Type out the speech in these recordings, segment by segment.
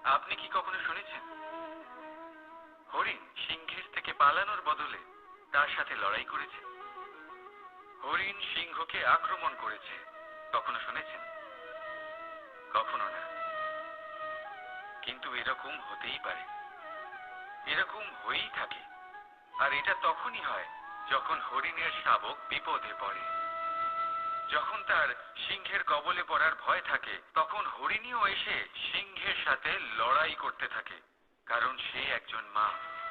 আপনি কি কখনো শুনেছেন হরিণ সিংহের থেকে পালানোর বদলে তার সাথে লড়াই করেছে? হরিণ সিংহকে আক্রমণ করেছে, কখনো শুনেছেন? কখনো না। কিন্তু এরকম হতেই পারে, এরকম হয়েই থাকে। আর এটা তখনই হয় যখন হরিণের শাবক বিপদে পড়ে। যখন তার সিংহের কবলে পড়ার ভয় থাকে, তখন হরিণীও এসে সিংহের সাথে লড়াই করতে থাকে। কারণ সে একজন মা,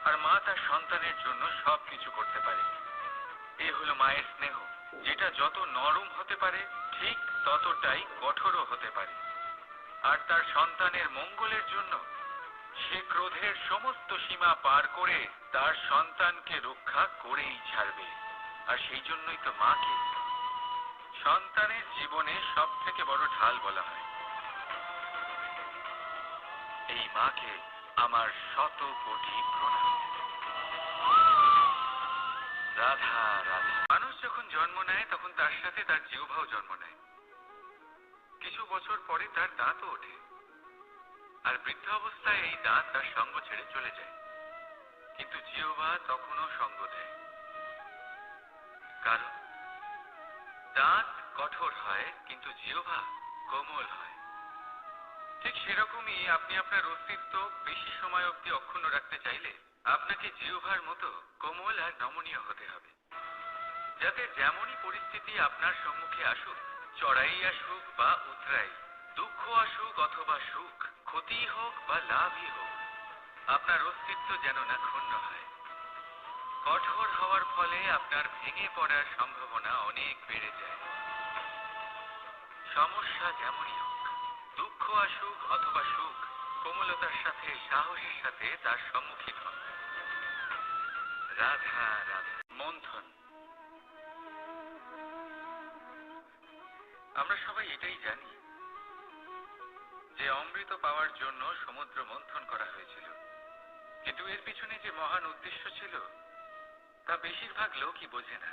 আর মা তার সন্তানের জন্য সবকিছু করতে পারে। এ হলো মায়ের স্নেহ, যেটা যত নরম হতে পারে ঠিক ততটাই কঠোরও হতে পারে। আর তার সন্তানের মঙ্গলের জন্য সে ক্রোধের সমস্ত সীমা পার করে তার সন্তানকে রক্ষা করেই ছাড়বে। আর সেই জন্যই তো মাকে সন্তানের জীবনে সব থেকে বড় ঢাল বলা হয়। এই মাকে আমার শত কোটি প্রণাম। রাধা রাধা। মানুষ যখন জন্ম নেয় তখন তার সাথে তার জিহ্বাও জন্ম নেয়। কিছু বছর পরে তার দাঁতও ওঠে, আর বৃদ্ধাবস্থায় এই দাঁত তার সঙ্গ ছেড়ে চলে যায়। কিন্তু জিহ্বা তখনও সঙ্গ দেয়, কারণ দাঁত কঠোর হয় কিন্তু জিহ্বা কোমল হয়। ঠিক সেরকমই আপনি আপনার অস্তিত্ব বেশি সময় অবধি অক্ষুণ্ণ রাখতে চাইলে আপনাকে জিহ্বার মতো কোমল আর নমনীয় হতে হবে, যাতে যেমনই পরিস্থিতি আপনার সম্মুখে আসুক, চড়াই আসুক বা উতরাই, দুঃখ আসুক অথবা সুখ, ক্ষতি হোক বা লাভই হোক, আপনার অস্তিত্ব যেন না ক্ষুণ্ণ হয়। কঠোর হওয়ার ফলে আপনার ভেঙে পড়ার সম্ভাবনা অনেক বেড়ে যায়। সমস্যা যেমনই হোক, দুঃখ আসুক অথবা সুখ, কোমলতার সাথে সাহসের সাথে তার সম্মুখীন হন। রাধা রাধা। মন্থন। আমরা সবাই এটাই জানি যে অমৃত পাওয়ার জন্য সমুদ্র মন্থন করা হয়েছিল, কিন্তু এর পিছনে যে মহান উদ্দেশ্য ছিল তা বেশিরভাগ লোকই বোঝে না।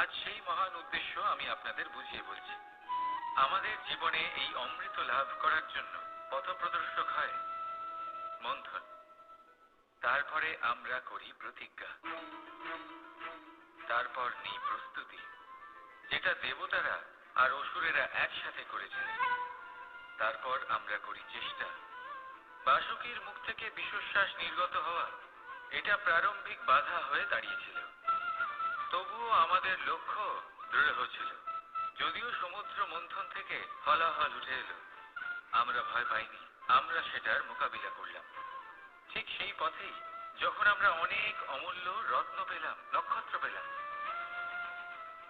আজ সেই মহান উদ্দেশ্য আমি আপনাদের বুঝিয়ে বলছি। আমাদের জীবনে এই অমৃত লাভ করার জন্য পথপ্রদর্শক হয় মন্থন। তারপরে আমরা করি প্রতিজ্ঞা, তারপর নিই প্রস্তুতি, যেটা দেবতারা আর অসুরেরা একসাথে করেছিলেন। তারপর আমরা করি চেষ্টা। বাসুকীর মুখ থেকে বিশ্বশ্বাস নির্গত হওয়া এটা প্রারম্ভিক বাধা হয়ে দাঁড়িয়েছিল, তবুও আমাদের লক্ষ্য দৃঢ় ছিল। যদিও সমুদ্র মন্থন থেকে ফলাফল উঠে এলো, আমরা ভয় পাইনি, আমরা সেটার মোকাবিলা করলাম। ঠিক সেই পথেই যখন আমরা অনেক অমূল্য রত্ন পেলাম, নক্ষত্র পেলাম,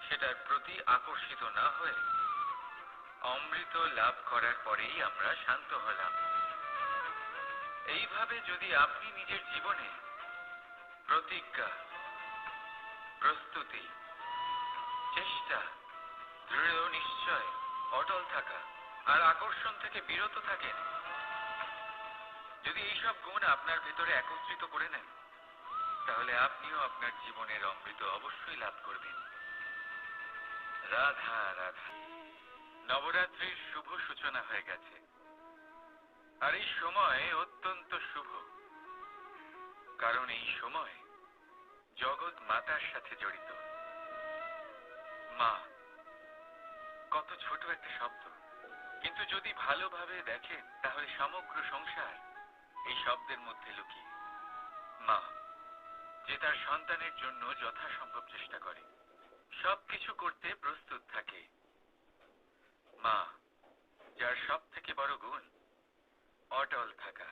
সেটার প্রতি আকর্ষিত না হয়ে অমৃত লাভ করার পরেই আমরা শান্ত হলাম। এইভাবে যদি আপনি নিজের জীবনে প্রতিজ্ঞা, প্রস্তুতি, চেষ্টা, দৃঢ় নিশ্চয়, অটল থাকা আর আকর্ষণ থেকে বিরত থাকেন, যদি এইসব গুণ আপনার ভেতরে একত্রিত করে নেন, তাহলে আপনিও আপনার জীবনের অমৃত অবশ্যই লাভ করবেন। রাধা রাধা। নবরাত্রির শুভ সূচনা হয়ে গেছে, আর এই সময় অত্যন্ত শুভ, কারণ এই সময় জগৎ মাতার সাথে জড়িত। মা কত ছোট একটা শব্দ, কিন্তু যদি ভালোভাবে দেখেন তাহলে সমগ্র সংসার এই শব্দের মধ্যে লুকিয়ে। মা যে তার সন্তানের জন্য যথাসম্ভব চেষ্টা করে, সবকিছু করতে প্রস্তুত থাকে। মা যার সব থেকে বড় গুণ অটল থাকা,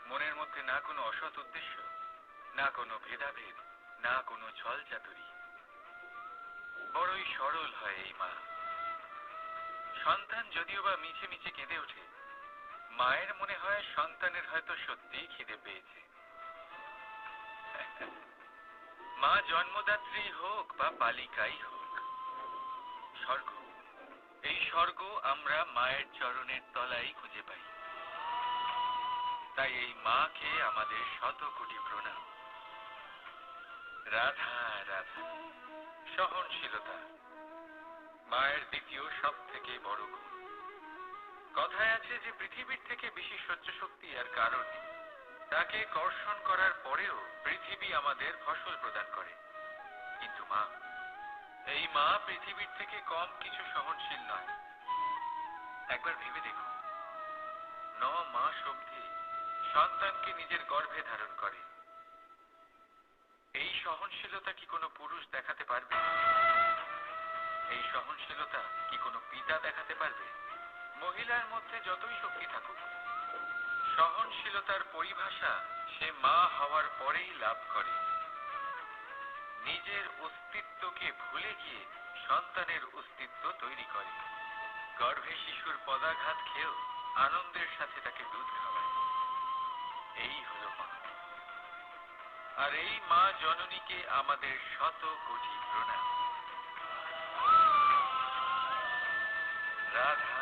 মনের মধ্যে না কোনো অসৎ উদ্দেশ্য, না কোনো ভেদাভেদ, না কোনো ছল চাতুরি। বড়ই সরল হয় এই মা। সন্তান যদিও বা মিছে মিছে কেঁদে ওঠে, মায়ের মনে হয় সন্তানের হয়তো সত্যিই খিদে পেয়েছে। মা জন্মদাত্রী হোক বা বালিকাই হোক, স্বর্গ, এই স্বর্গ আমরা মায়ের চরণের তলায় খুঁজে পাই। তাই এই মাকে আমাদের শত কোটি প্রণাম। রাধা রাধা। সহনশীলতা মায়ের দ্বিতীয় সব থেকে বড় গুণ। কথায় আছে যে পৃথিবীর থেকে বেশি সহ্য শক্তি আর কারণ নেই। তাকে কর্ষণ করার পরেও পৃথিবী আমাদের ফসল প্রদান করে। কিন্তু মা, এই মা পৃথিবীর থেকে কম কিছু সহনশীল নয়। একবার ভেবে দেখুন, 9 মাস অবধি সন্তানকে নিজের গর্ভে ধারণ করে। এই সহনশীলতা কি কোনো পুরুষ দেখাতে পারবে? এই সহনশীলতা কি কোনো পিতা দেখাতে পারবে? মহিলার মধ্যে যতই শক্তি থাকুক, সহনশীলতার পরিভাষা সে মা হওয়ার পরেই লাভ করে। নিজের অস্তিত্বকে ভুলে গিয়ে সন্তানের অস্তিত্ব তৈরি করে। গর্ভে শিশুর পদাঘাত খেয়েও আনন্দের সাথে তাকে দুধ খাওয়ায়। এই হলো মা। আর এই মা জননীকে আমাদের শত কোটি প্রণাম। রাধা।